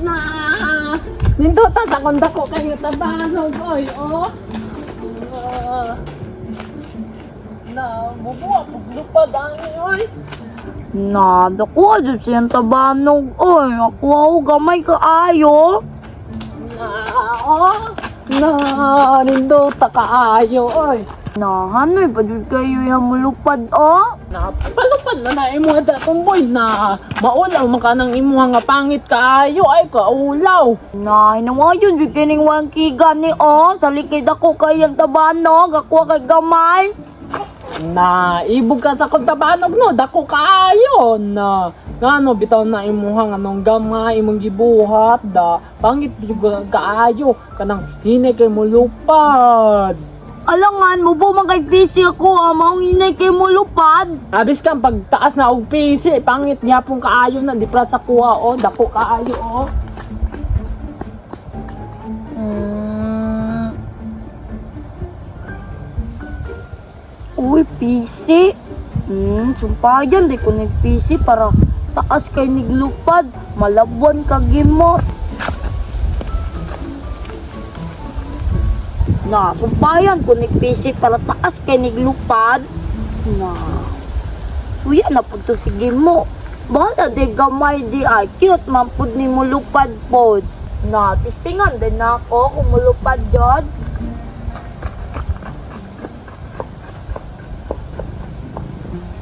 na. Nindot ta akong dako kayo tabanog oy oh. Na bubuwa paglupad ani oy. Na, dako dyan siyang tabanog. Oy, ako gamay kaayo. Nindot ta kaayo oy. Na, hanoy pa dyan kayo yung mulupad, oh. Napalupad na imo da tumboy na maulaw makanang imo nga pangit kaayo ay kaulaw. Na, hinawayon dyan kining wangkigan ni, oh. Sa likid ako kayang tabanog, ako kay gamay. Na ibog ka sa kontabanog no dako kaayo na ngano bitaw na imuhang anong gamay imong gibuhat da pangit gyud kaayo kanang hinay kay mo lupad. Alangan mo po magay busy ako, ah. Maong inay kay mulupad. Abis kang pagtaas na og pisi pangit gyapon kaayo na di prat sa kuha o dako kaayo o. Uy, PC. Sumpayan, di ko nag-PC para taas kay niglupad. Malabwan ka gimo. Na, sumpayan ko nag-PC para taas kay niglupad. Na, uya na po to si gimo. Bala di gamay di ay. Cute man po ni mulupad po. Na, testingan din ako kung mulupad dyan.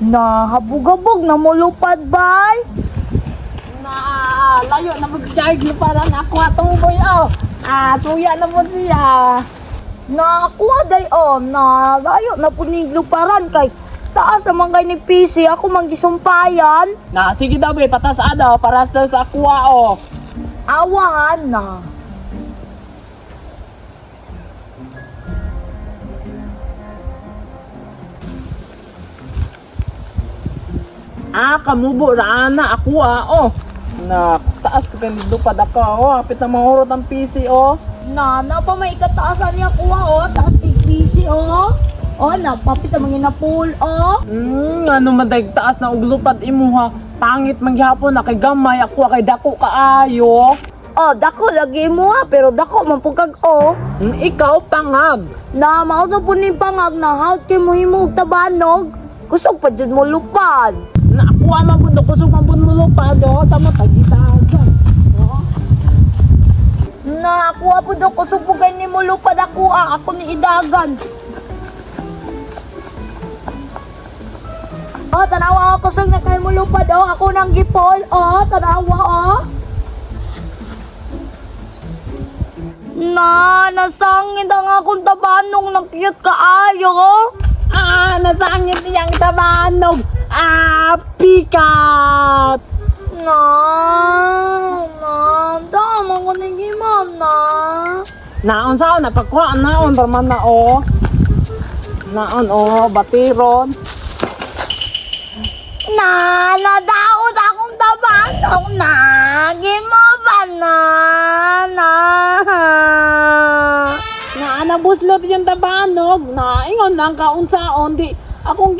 Na, habog-habog na mulupad, bay. Na layo na mag-charge mo para na ako atong boy oh. Suya na mo siya. Na, kuha day, oh. Na, layo na po ni luparan kay taas naman kay ni PC. Ako manggisumpayan. Na sige daw be patas daw para daw sa kuha oh. Awahan na. Kamubo ra na ako oh. Na taas ko kay lupad ako oh. Apit na mahurot ang PC oh. Na pa may ikataasan niya kuha, oh. Taas ni PC, oh. Oh, napapit ang mga pool, oh. Ano man dahil taas na og lupad imo ha. Pangit man gyapon na kay gamay ako kay dako kaayo. Oh, dako lagi mo, ha. Pero dako man pugkag, oh. Ikaw pangag. Na, mauto po ni pangag na haut kay mo himog tabanog. Kusog pa dyan mo lupad. Na ako man pud kusog man pud mo lupad oh. Tama tagitagan. Oh. Na, ako po daw kusog po ni mo lupad ako, ako ni idagan. Oh, tanawa ako kusog na kay mo lupad, oh. Ako nang gipol, oh. Tanawa, oh. Na, nasangit ang akong tabanong nag-cute kaayo. Nasangit niyang tabanog. Pikat. Tama ko na gimam na. Naon sao napagkuha naon raman na o. Naon o batiron. Nadaot akong tabanong na. Gimaban na. Nabuslot yung tabanog. Ingon lang kaunsaon di akong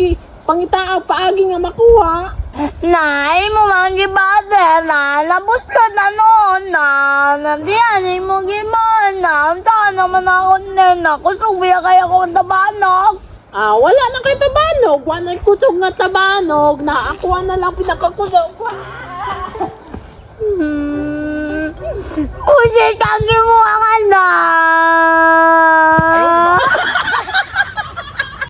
pangitaag paagi nga makuha. Nay mo man gibade na nabuslot na noon na nandiyan mo gimana ta naman ako nena kusog biya kaya ko ang tabanog. Wala na kay tabanog. Wala kusog nga tabanog. Na ako na lang pinakakusog. Uy, kagi mo ang anak.